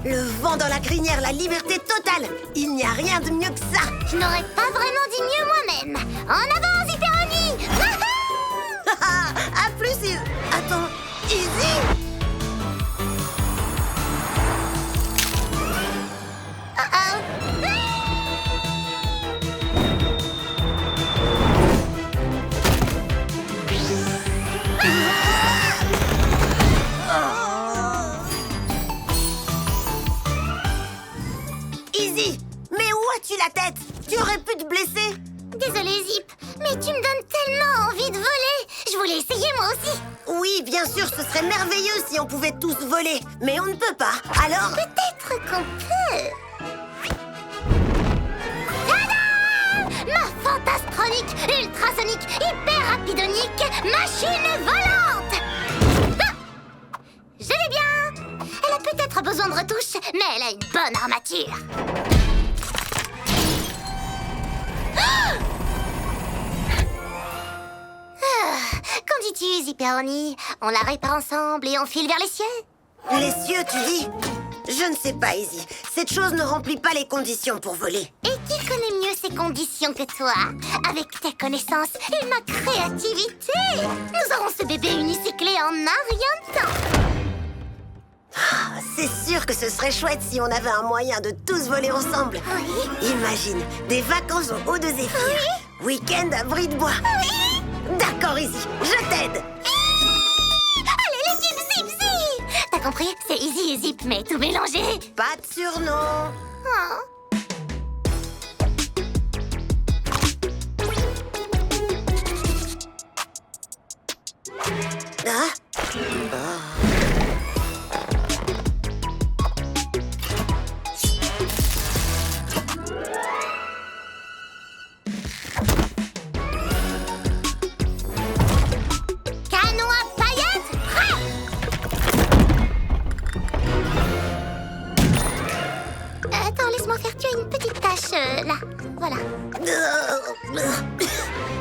Le vent dans la crinière, la liberté totale. Il n'y a rien de mieux que ça. Je n'aurais pas vraiment dit mieux moi-même. En avant, Zipperoni. À plus, Attends, Izzy. Izzy, mais où as-tu la tête? Tu aurais pu te blesser. Désolée, Zip, mais tu me donnes tellement envie de voler. Je voulais essayer moi aussi. Oui, bien sûr, ce serait merveilleux si on pouvait tous voler. Mais on ne peut pas, alors... Peut-être qu'on peut. Tada! Ma fantastronique, ultrasonique, hyper rapidonique machine volante. Ah! Je vais bien. Elle a peut-être besoin de retouches, mais elle a une bonne armature. Qu'en dis-tu, Zipperoni? On la répare ensemble et on file vers les cieux? Les cieux, tu dis? Je ne sais pas, Izzy. Cette chose ne remplit pas les conditions pour voler. Et qui connaît mieux ces conditions que toi? Avec tes connaissances et ma créativité, nous aurons ce bébé unicyclé en un rien de temps. C'est sûr que ce serait chouette si on avait un moyen de tous voler ensemble. Oui. Imagine, des vacances au haut de Zéphyr. Oui. Week-end à Brie-de-Bois. Oui. D'accord, Izzy, je t'aide. Allez, l'équipe Zip-Zip! T'as compris? C'est Izzy et Zip, mais tout mélangé. Pas de surnom. Oh. Ah. Canon à paillettes, prêt! Attends, laisse-moi faire. Tu as une petite tâche là. Voilà.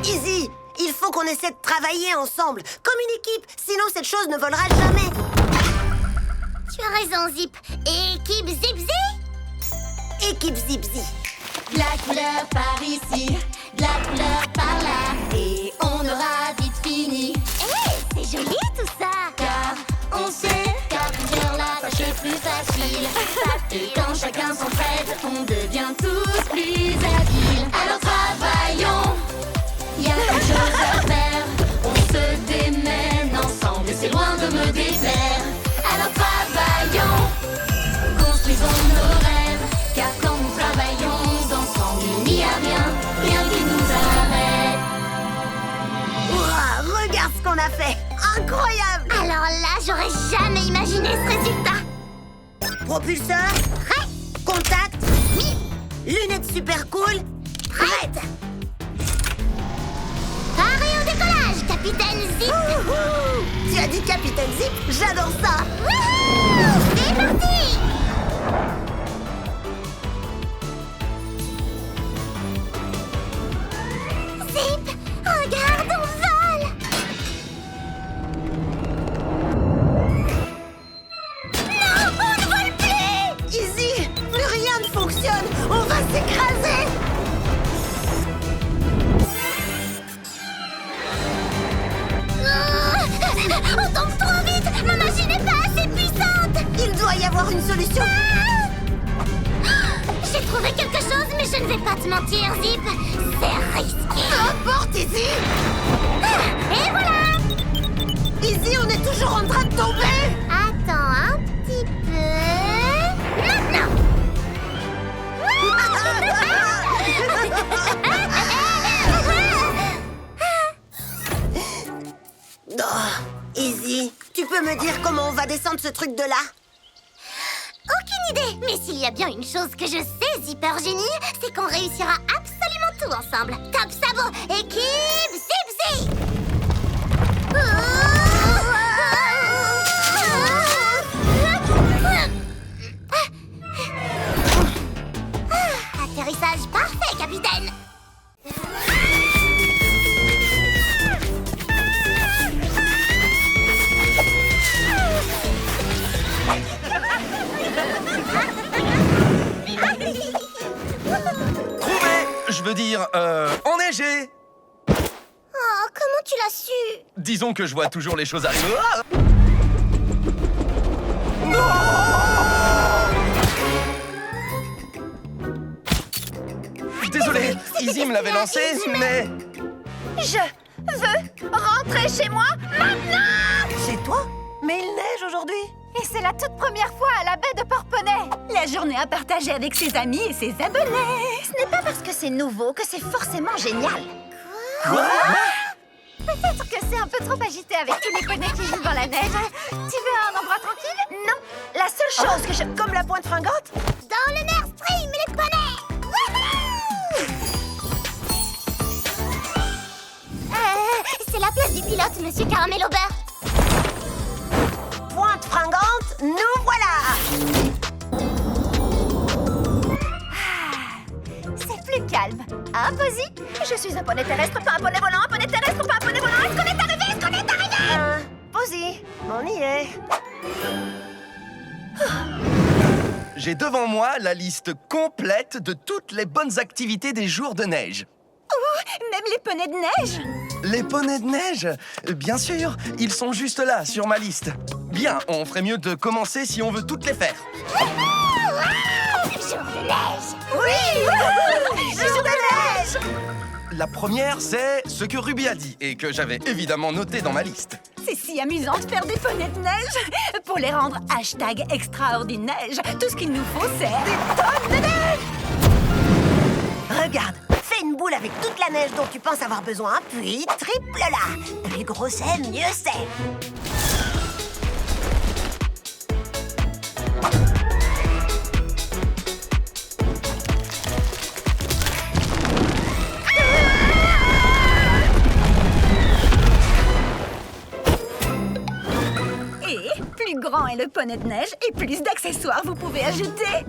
Izzy, il faut qu'on essaie de travailler ensemble, comme une équipe, sinon cette chose ne volera jamais. Tu as raison, Zip. Équipe Zip-Zip? Équipe Zip-Zip. De la couleur par ici, de la couleur par là, et on aura vite fini. C'est joli tout ça. Car on sait qu'à plusieurs la tâche est plus facile. Et quand chacun s'entraide, on devient tous plus habiles. Alors travaillons, il y a quelque chose à faire. On se démène ensemble et c'est loin de me déplaire. Alors travaillons, construisons nos rêves. Car quand nous travaillons ensemble, il n'y a rien qui nous arrête. Ouah, regarde ce qu'on a fait. Incroyable. Alors là, j'aurais jamais imaginé ce résultat. Propulseur, Prêt? contact, lunettes super cool, prête. Paré au décollage, capitaine Zip. Wouhou. Tu as dit Capitaine Zip, j'adore ça. Wouhou! C'est parti! Zip, regarde, on vole! Non, on ne vole plus! Izzy, plus rien ne fonctionne. On va s'écraser. On tombe trop vite! Ma machine n'est pas assez puissante! Il doit y avoir une solution. J'ai trouvé quelque chose, mais je ne vais pas te mentir, Zip. C'est risqué. N'importe, Izzy. Et voilà! Izzy, on est toujours en train de tomber. Attends un petit peu. Maintenant! Oh, Izzy, tu peux me dire comment on va descendre ce truc de là? Aucune idée! Mais s'il y a bien une chose que je sais, Zipper Génie, c'est qu'on réussira absolument tout ensemble. Top sabot, équipe Zip-Zip! Atterrissage parfait, capitaine! veux dire, enneigé. Oh, comment tu l'as su? Disons que je vois toujours les choses arriver. Ah non! Désolé, Izzy me l'avait lancé, mais... Je veux rentrer chez moi maintenant! C'est toi? Mais il neige aujourd'hui. Et c'est la toute première fois à la baie de Porponay. La journée à partager avec ses amis et ses abonnés. Ce n'est pas parce que c'est nouveau que c'est forcément génial. Quoi? Peut-être que c'est un peu trop agité avec tous les poneys qui jouent dans la neige. Tu veux un endroit tranquille? Non. La seule chose que je... Comme la pointe fringante? Dans le Nerd Stream, les poneys! C'est la place du pilote, monsieur Caramel au beurre. Pointe fringante, nous voilà! C'est plus calme. Hein, Posy? Je suis un poney terrestre, pas un poney volant. Un poney terrestre, pas un poney volant. Est-ce qu'on est arrivé? Est-ce qu'on est arrivé? Posy, on y est. J'ai devant moi la liste complète de toutes les bonnes activités des jours de neige. Même les poneys de neige? Les poneys de neige? Bien sûr, ils sont juste là, sur ma liste. Bien, on ferait mieux de commencer si on veut toutes les faire. Jour de neige! Oui! Jour de neige! La première, c'est ce que Ruby a dit et que j'avais évidemment noté dans ma liste. C'est si amusant de faire des poneys de neige. Pour les rendre #extraordinaire, tout ce qu'il nous faut, c'est des tonnes de neige. Regarde, fais une boule avec toute la neige dont tu penses avoir besoin, puis triple-la. Plus gros c'est, mieux c'est. Et plus grand est le poney de neige, et plus d'accessoires vous pouvez ajouter.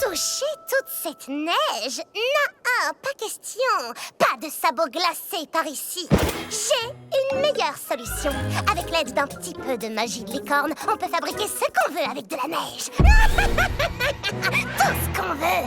Toucher toute cette neige? Non, pas question. Pas de sabots glacés par ici. J'ai une meilleure solution. Avec l'aide d'un petit peu de magie de licorne, on peut fabriquer ce qu'on veut avec de la neige. Tout ce qu'on veut.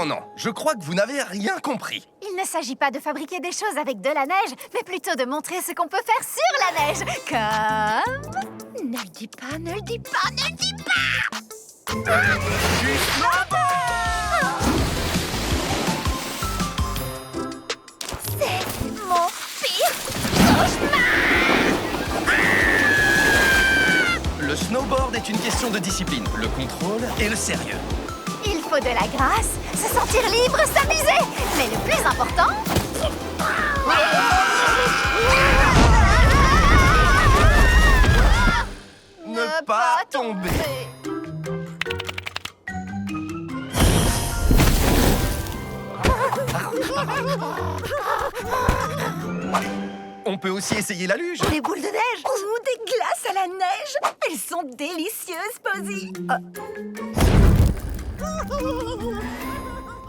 Non, je crois que vous n'avez rien compris. Il ne s'agit pas de fabriquer des choses avec de la neige, mais plutôt de montrer ce qu'on peut faire sur la neige. Comme... Ne le dis pas, ne le dis pas, ne le dis pas! C'est mon pire cauchemar! Le snowboard est une question de discipline, le contrôle et le sérieux. Il faut de la grâce, se sentir libre, s'amuser. Mais le plus important... Ne pas tomber. On peut aussi essayer la luge. Les boules de neige? Ou des glaces à la neige. Elles sont délicieuses, Posy.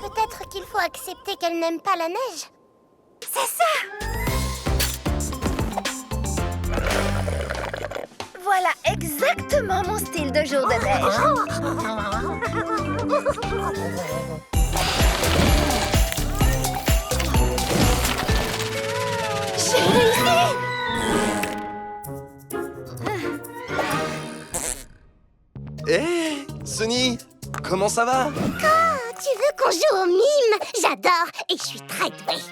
Peut-être qu'il faut accepter qu'elle n'aime pas la neige. C'est ça! Voilà exactement mon style de jour de neige. J'ai réussi! Hé, Sonny, comment ça va? Tu veux qu'on joue au mime. J'adore et je suis très douée.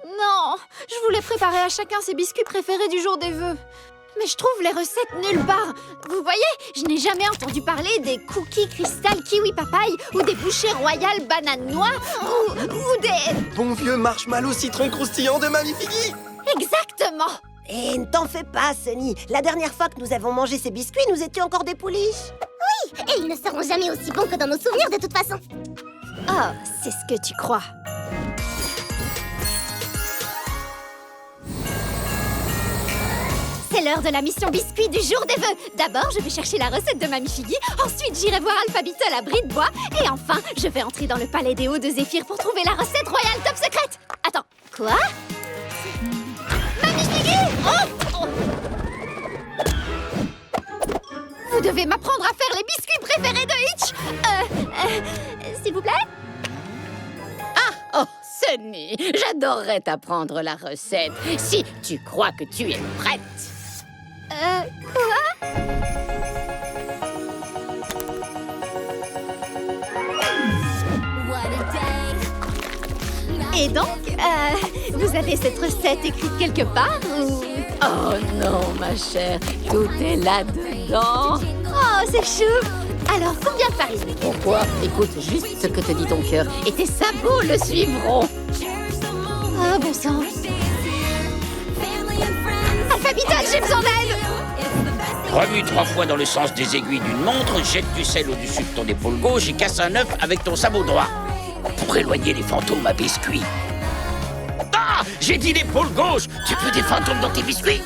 Non, je voulais préparer à chacun ses biscuits préférés du jour des vœux. Mais je trouve les recettes nulle part. Vous voyez, je n'ai jamais entendu parler des cookies cristal kiwi papaye ou des bouchées royales banane noix ou des... Bon vieux marshmallow citron croustillant de Mamie Figgy. Exactement. Et ne t'en fais pas, Sunny. La dernière fois que nous avons mangé ces biscuits, nous étions encore des pouliches. Et ils ne seront jamais aussi bons que dans nos souvenirs de toute façon. Oh, c'est ce que tu crois. C'est l'heure de la mission biscuit du jour des vœux. D'abord, je vais chercher la recette de Mamie Figgy. Ensuite, j'irai voir Alpha Beetle à Bris de Bois. Et enfin, je vais entrer dans le palais des Hauts de Zéphyr pour trouver la recette royale top secrète. Attends, quoi? Mamie Figgy! Oh! Vous devez m'apprendre à faire les biscuits préférés de Hitch. S'il vous plaît? Oh, Sunny, j'adorerais t'apprendre la recette si tu crois que tu es prête. Quoi? Et donc, vous avez cette recette écrite quelque part ou... Oh non, ma chère, tout est là-dedans. Oh, c'est chou! Alors, combien de farine? Pourquoi? Écoute juste ce que te dit ton cœur et tes sabots le suivront. Ah, bon sang! Alpha Beetle, j'ai besoin d'aide! Remue 3 fois dans le sens des aiguilles d'une montre, jette du sel au-dessus de ton épaule gauche et casse un œuf avec ton sabot droit. Pour éloigner les fantômes à biscuits. Ah! J'ai dit l'épaule gauche! Tu veux des fantômes dans tes biscuits?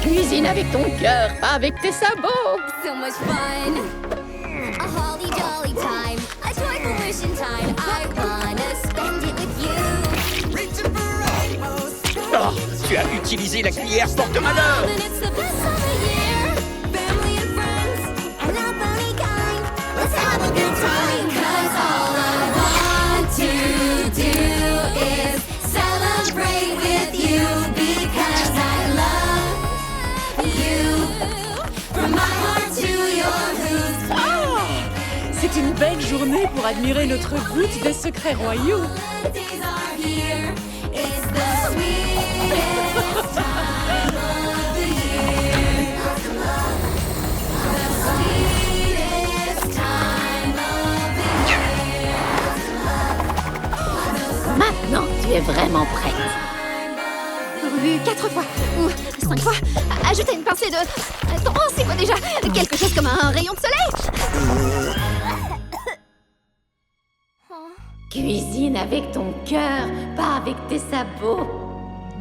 Cuisine avec ton cœur, pas avec tes sabots. So much fun. A holly jolly time. A joyful wishing time. I wanna spend it with you. Oh! Tu as utilisé la cuillère porte-malheur! And it's the best of the year. Family and friends. And not funny kind. Let's have a good time. 'Cause all I want to do is celebrate with you. Because I love you. From my heart to your roots. C'est une belle journée pour admirer notre voûte des secrets royaux. Days are here. It's the sweetest time of the year. The sweetest time of the year. Maintenant, tu es vraiment prête. Rue 4 fois ou 5 fois. Ajoutez une pincée de... Attends, c'est quoi déjà? Quelque chose comme un rayon de soleil? Cuisine avec ton cœur, pas avec tes sabots.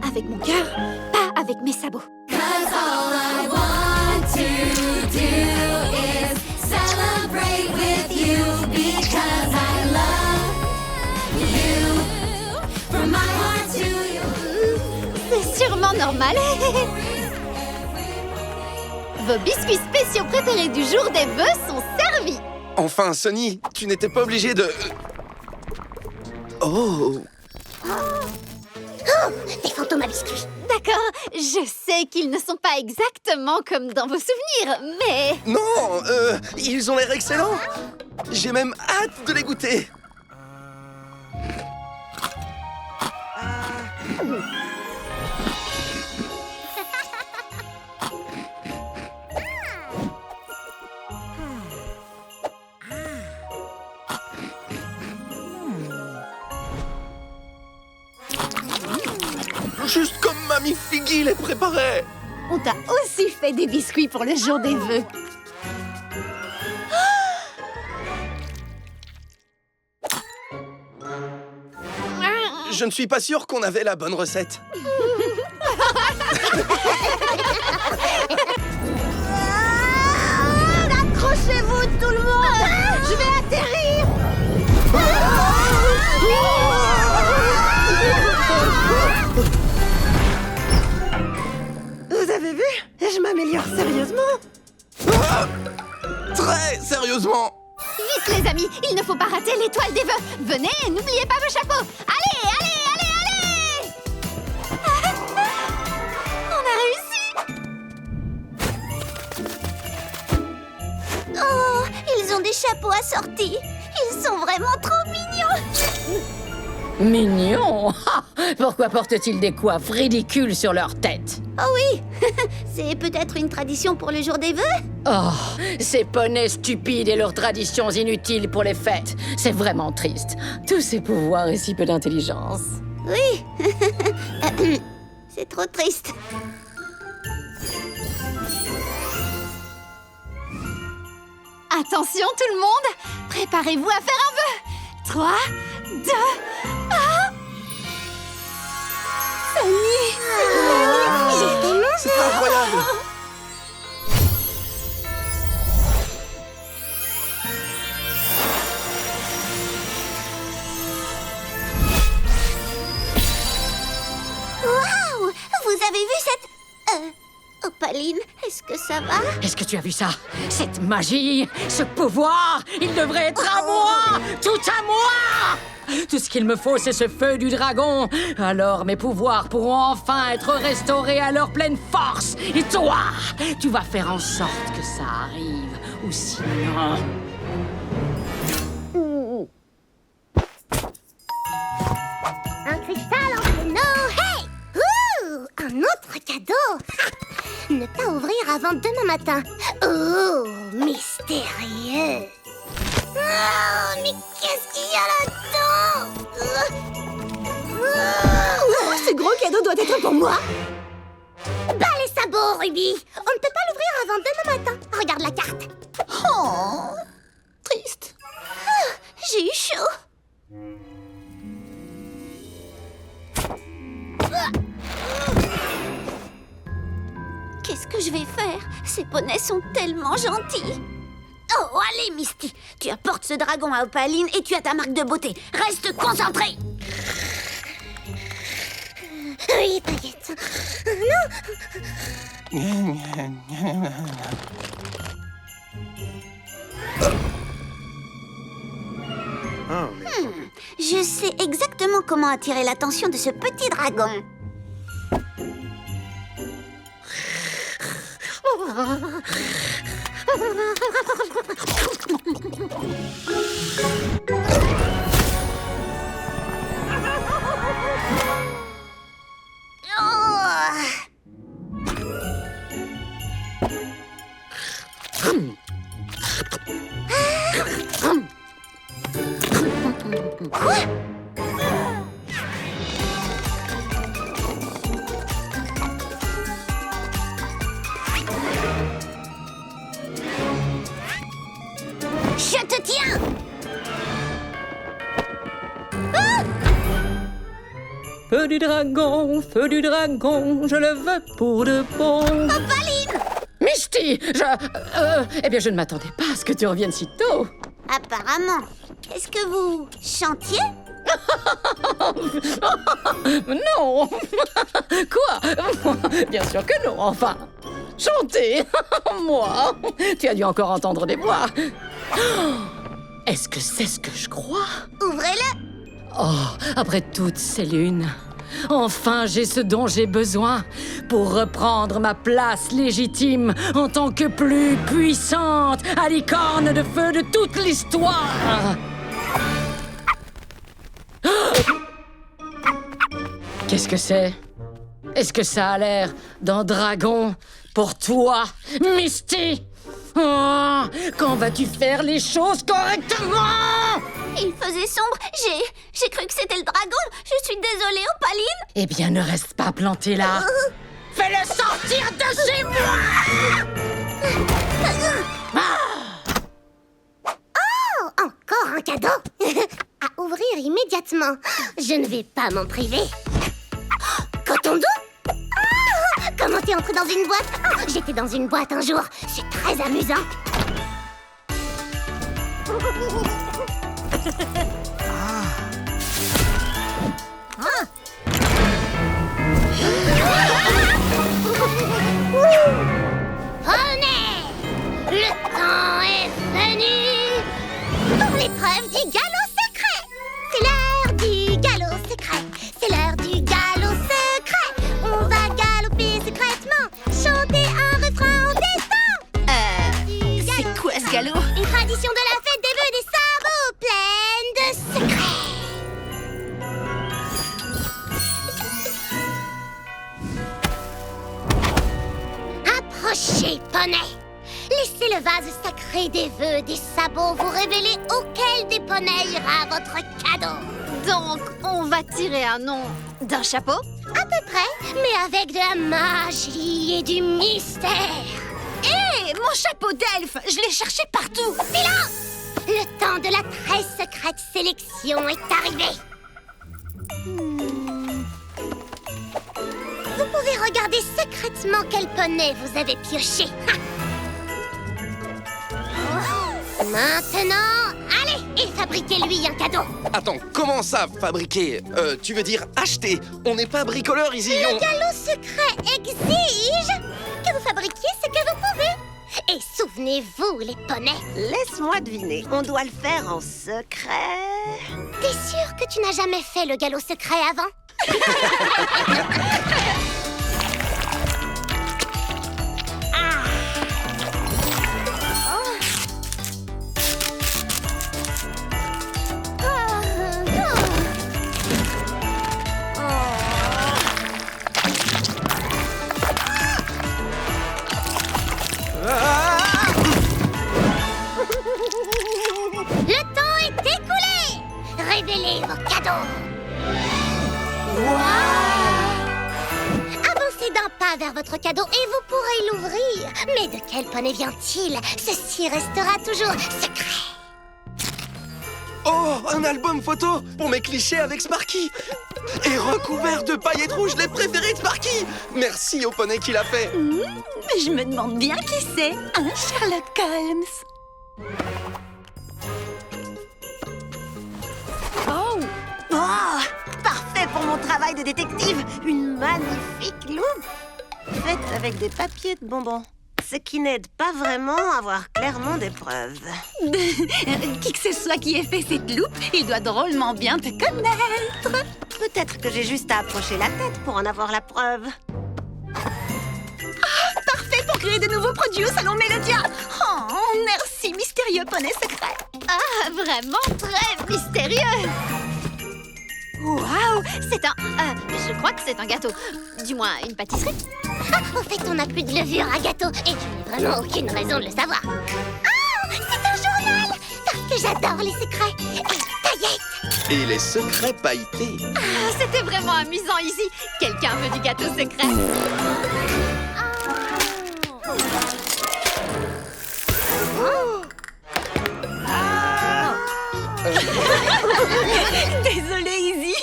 Avec mon cœur, pas avec mes sabots. 'Cause all I want to do is celebrate with you. Because I love you. From my heart to your... C'est sûrement normal. Vos biscuits spéciaux préférés du jour des vœux sont servis. Enfin, Sunny, tu n'étais pas obligé de... Oh! Des fantômes à biscuits. D'accord, je sais qu'ils ne sont pas exactement comme dans vos souvenirs, mais... Non, ils ont l'air excellents. J'ai même hâte de les goûter. Juste comme Mamie Figgy les préparait. On t'a aussi fait des biscuits pour le jour des vœux. Je ne suis pas sûr qu'on avait la bonne recette. Accrochez-vous, tout le monde! Je vais atterrir! Vous avez vu? Je m'améliore sérieusement. Très sérieusement. Vite, Vite, les amis, il ne faut pas rater l'étoile des vœux. Venez, n'oubliez pas vos chapeaux. Allez, allez, allez, allez. On a réussi. Oh, ils ont des chapeaux assortis. Ils sont vraiment trop mignons. Mignon. Ah, pourquoi portent-ils des coiffes ridicules sur leur tête? Oh oui, c'est peut-être une tradition pour le jour des vœux. Oh, ces poneys stupides et leurs traditions inutiles pour les fêtes. C'est vraiment triste. Tous ces pouvoirs et si peu d'intelligence. Oui, c'est trop triste. Attention tout le monde, préparez-vous à faire un vœu. 3, 2, 1. Ça y est, C'est incroyable. Waouh! Vous avez vu cette... Opaline, est-ce que ça va? Est-ce que tu as vu ça? Cette magie, ce pouvoir, il devrait être à moi! Tout à moi! Tout ce qu'il me faut, c'est ce feu du dragon. Alors mes pouvoirs pourront enfin être restaurés à leur pleine force. Et toi, tu vas faire en sorte que ça arrive. Ou sinon... Un cristal en traîneau, hey! Ouh! Un autre cadeau! Ne pas ouvrir avant demain matin. Oh, mystérieux! Oh, mais qu'est-ce qu'il y a là-dedans? Ce gros cadeau doit être pour moi. Bas les sabots, Ruby! On ne peut pas l'ouvrir avant demain matin. Regarde la carte. Oh, triste. J'ai eu chaud. Qu'est-ce que je vais faire? Ces poneys sont tellement gentils. Oh, allez, Misty. Tu apportes ce dragon à Opaline et tu as ta marque de beauté. Reste concentré. Oui, Paillette. Je sais exactement comment attirer l'attention de ce petit dragon. Je te tiens! Feu du dragon, je le veux pour de bon. Opaline! Misty, eh bien, je ne m'attendais pas à ce que tu reviennes si tôt. Apparemment. Est-ce que vous chantiez? Non. Quoi? Bien sûr que non, enfin. Chanter? Moi? Tu as dû encore entendre des voix. Est-ce que c'est ce que je crois? Ouvrez-le! Oh, après toutes ces lunes, enfin j'ai ce dont j'ai besoin pour reprendre ma place légitime en tant que plus puissante à licorne de feu de toute l'histoire. Qu'est-ce que c'est? Est-ce que ça a l'air d'un dragon pour toi, Misty? Oh, quand vas-tu faire les choses correctement? Il faisait sombre. J'ai cru que c'était le dragon. Je suis désolée, Opaline. Eh bien, ne reste pas planté là. Fais-le sortir de chez moi! Oh, encore un cadeau. À ouvrir immédiatement. Je ne vais pas m'en priver. Coton doux? Ah, comment t'es entré dans une boîte? Oh, j'étais dans une boîte un jour. C'est très amusant. René! Le temps est venu! les poneys. Laissez le vase sacré des vœux des sabots vous révéler auquel des poneys ira votre cadeau. Donc, on va tirer un nom d'un chapeau? À peu près, mais avec de la magie et du mystère. Hé, mon chapeau d'elfe! Je l'ai cherché partout! Silence! Le temps de la très secrète sélection est arrivé. Vous pouvez regarder secrètement quel poney vous avez pioché. Maintenant, allez et fabriquez-lui un cadeau. Attends, comment ça, fabriquer? Tu veux dire acheter? On n'est pas bricoleur ici, Le galop secret exige que vous fabriquiez ce que vous pouvez. Et souvenez-vous, les poneys, Laisse-moi deviner, on doit le faire en secret. t'es sûr que tu n'as jamais fait le galop secret avant? Le temps est écoulé. Révélez vos cadeaux. Avancez d'un pas vers votre cadeau et vous pourrez l'ouvrir. Mais de quel poney vient-il? Ceci restera toujours secret. Oh, un album photo pour mes clichés avec Sparky. Et recouvert de paillettes rouges, les préférés de Sparky. Merci au poney qui l'a fait. Mais je me demande bien qui c'est, hein, Sherlock Holmes? Oh, parfait pour mon travail de détective. Une magnifique loupe faite avec des papiers de bonbons. Ce qui n'aide pas vraiment à voir clairement des preuves. Qui que ce soit qui ait fait cette loupe, il doit drôlement bien te connaître. Peut-être que j'ai juste à approcher la tête pour en avoir la preuve. Parfait pour créer de nouveaux produits au salon Mélodia. Oh, merci, mystérieux poney secret. Ah, vraiment très mystérieux! Waouh! C'est un... je crois que c'est un gâteau. Du moins, une pâtisserie. Ah, au fait, on n'a plus de levure à gâteau et je n'ai vraiment aucune raison de le savoir. Oh, c'est un journal! Parce que j'adore les secrets et les paillettes. Et les secrets pailletés. Ah, c'était vraiment amusant ici. Quelqu'un veut du gâteau secret? Désolée, Izzy.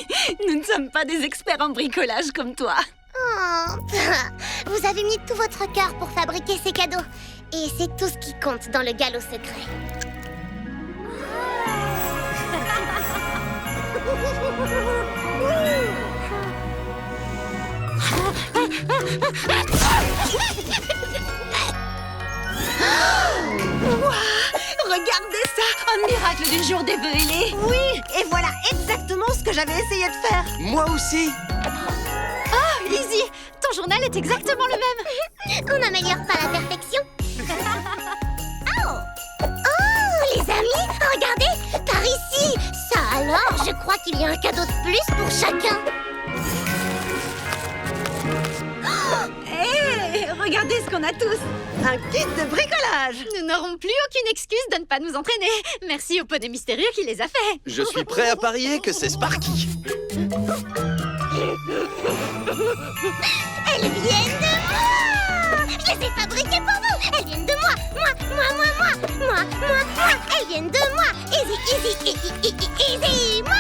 Nous ne sommes pas des experts en bricolage comme toi. Oh, vous avez mis tout votre cœur pour fabriquer ces cadeaux. Et c'est tout ce qui compte dans le galop secret. Regardez ça, un miracle du jour des vœux ailés. Oui, et voilà exactement ce que j'avais essayé de faire. Moi aussi. Oh, Izzy, ton journal est exactement le même. On n'améliore pas la perfection. Oh, les amis, regardez, par ici. Ça alors, je crois qu'il y a un cadeau de plus pour chacun. Hé, regardez ce qu'on a tous. Un kit de bricolage. Nous n'aurons plus aucune excuse de ne pas nous entraîner. Merci au poney mystérieux qui les a fait. Je suis prêt à parier que c'est Sparky. Elles viennent de moi. Je les ai fabriquées pour vous. Elles viennent de moi. Moi. Elles viennent de moi. Easy. Moi.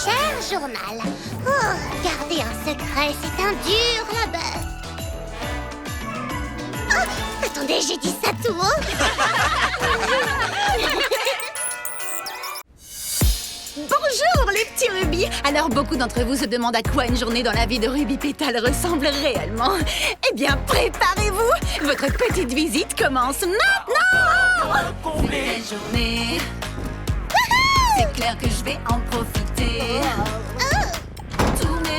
Cher journal, garder un secret, c'est un dur labeur. Oh, attendez, j'ai dit ça tout haut. Bonjour les petits rubis. Alors beaucoup d'entre vous se demandent à quoi une journée dans la vie de Ruby Pétale ressemble réellement. Eh bien, préparez-vous. Votre petite visite commence maintenant. Belle journée. C'est clair que je vais en profiter. Tournez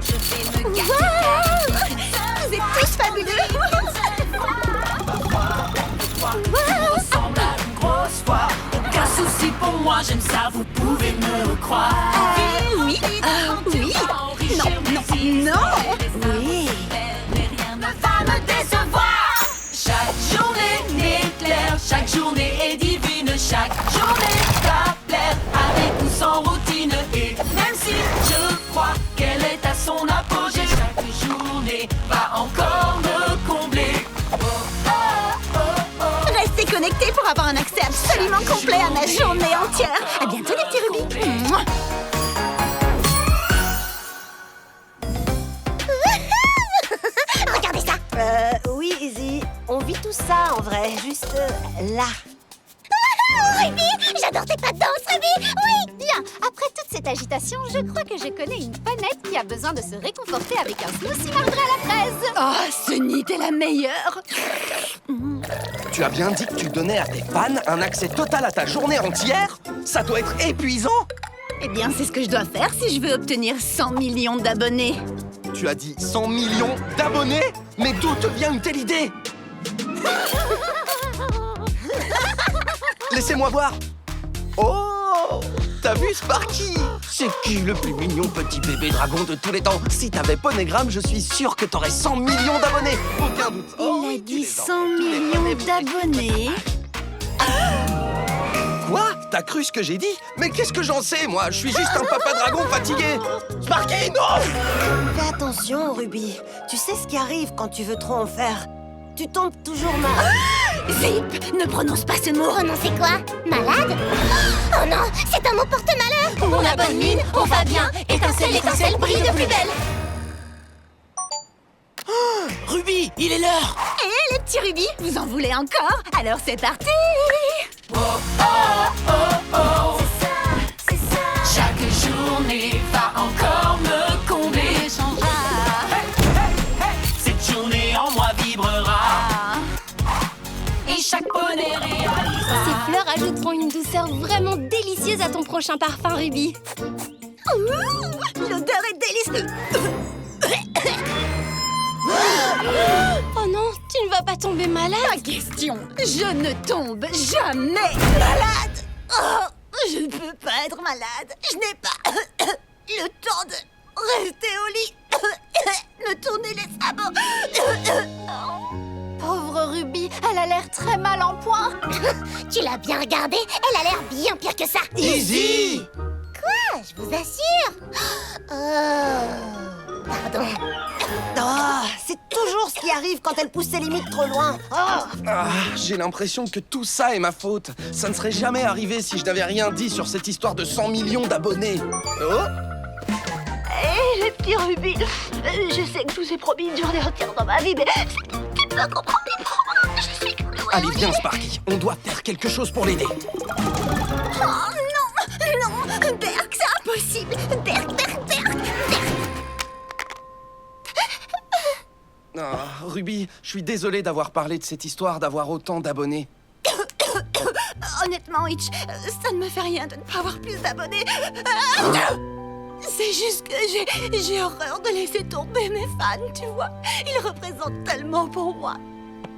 je vais me gâter. Vous êtes tous fabuleux. Ensemble à une grosse fois, aucun souci. aussi pour moi, j'aime ça, vous pouvez me croire. Oui. Oui. Non. Oui. Ne va me décevoir. Chaque journée n'est claire, chaque journée est divine, chaque journée va plaire, avec ou sans routine. Et même si je crois qu'elle est à son apogée, chaque journée va encore me combler. Restez connectés pour avoir un accès absolument complet à ma journée entière. À bientôt les petits rubis. Mouah. Regardez ça. Oui, Izzy. On vit tout ça en vrai, juste là. Ruby, j'adore tes pas de danse, Ruby. Oui. Bien, après toute cette agitation, je crois que je connais une panette qui a besoin de se réconforter avec un smoothie marbré à la fraise. Oh, Sunny, t'es la meilleure. Tu as bien dit que tu donnais à tes fans un accès total à ta journée entière? Ça doit être épuisant! Eh bien, c'est ce que je dois faire si je veux obtenir 100 millions d'abonnés. Tu as dit 100 millions d'abonnés? Mais d'où te vient une telle idée? Laissez-moi voir. Oh! T'as vu Sparky? C'est qui le plus mignon petit bébé dragon de tous les temps? Si t'avais Ponégramme, je suis sûr que t'aurais 100 millions d'abonnés. Aucun doute. Oh, Il a tous dit les 100 ans, tous les millions bébés. d'abonnés. Quoi? T'as cru ce que j'ai dit? Mais qu'est-ce que j'en sais, moi? Je suis juste un papa dragon fatigué. Sparky, non! Fais attention, Ruby. Tu sais ce qui arrive quand tu veux trop en faire. Tu tombes toujours mal. Zip, ne prononce pas ce mot. Prononcez quoi? Malade? Oh non, c'est un mot porte-malheur. On a bonne mine, on va bien. Étincelle, étincelle, brille de plus belle. Ruby, il est l'heure. Et les petits rubis, vous en voulez encore? Alors c'est parti. Chaque journée va encore me combler. Cette journée en moi vibrera. Et chaque poney réalisera. Ces fleurs ajouteront une douceur vraiment délicieuse à ton prochain parfum, Ruby. L'odeur est délicieuse. Oh non, tu ne vas pas tomber malade? Pas question. Je ne tombe jamais malade. Oh, je ne peux pas être malade. Je n'ai pas le temps de rester au lit, me tourner les sabots. Pauvre Ruby, elle a l'air très mal en point. Tu l'as bien regardée? Elle a l'air bien pire que ça. Easy! Quoi? Je vous assure. Pardon. Oh, c'est toujours ce qui arrive quand elle pousse ses limites trop loin. Oh. Ah, j'ai l'impression que tout ça est ma faute. Ça ne serait jamais arrivé si je n'avais rien dit sur cette histoire de 100 millions d'abonnés. Oh! Hé, les petits rubis, je sais que je vous ai promis une journée entière dans ma vie, mais tu peux comprendre je suis loin. Allez, viens Sparky, on doit faire quelque chose pour l'aider. Oh non, Berk, c'est impossible. Berk. Ah, Ruby, je suis désolé d'avoir parlé de cette histoire, d'avoir autant d'abonnés. Honnêtement, Hitch, ça ne me fait rien de ne pas avoir plus d'abonnés. C'est juste que j'ai horreur de laisser tomber mes fans, tu vois. Ils représentent tellement pour moi.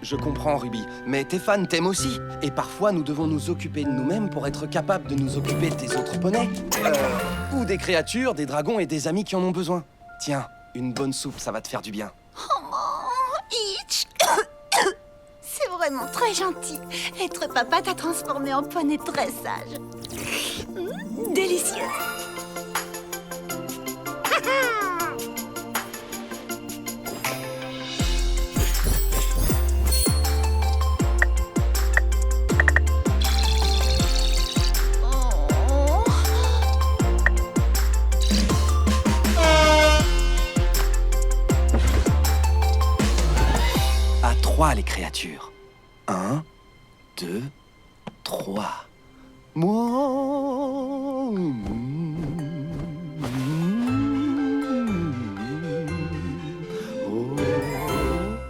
Je comprends, Ruby, mais tes fans t'aiment aussi. Et parfois, nous devons nous occuper de nous-mêmes pour être capables de nous occuper des autres poneys. Ou des créatures, des dragons et des amis qui en ont besoin. Tiens, une bonne soupe, ça va te faire du bien. Oh, Hitch. C'est vraiment très gentil. Être papa t'a transformé en poney très sage. Délicieux. À 3, les créatures. 1, 2, 3. Moi.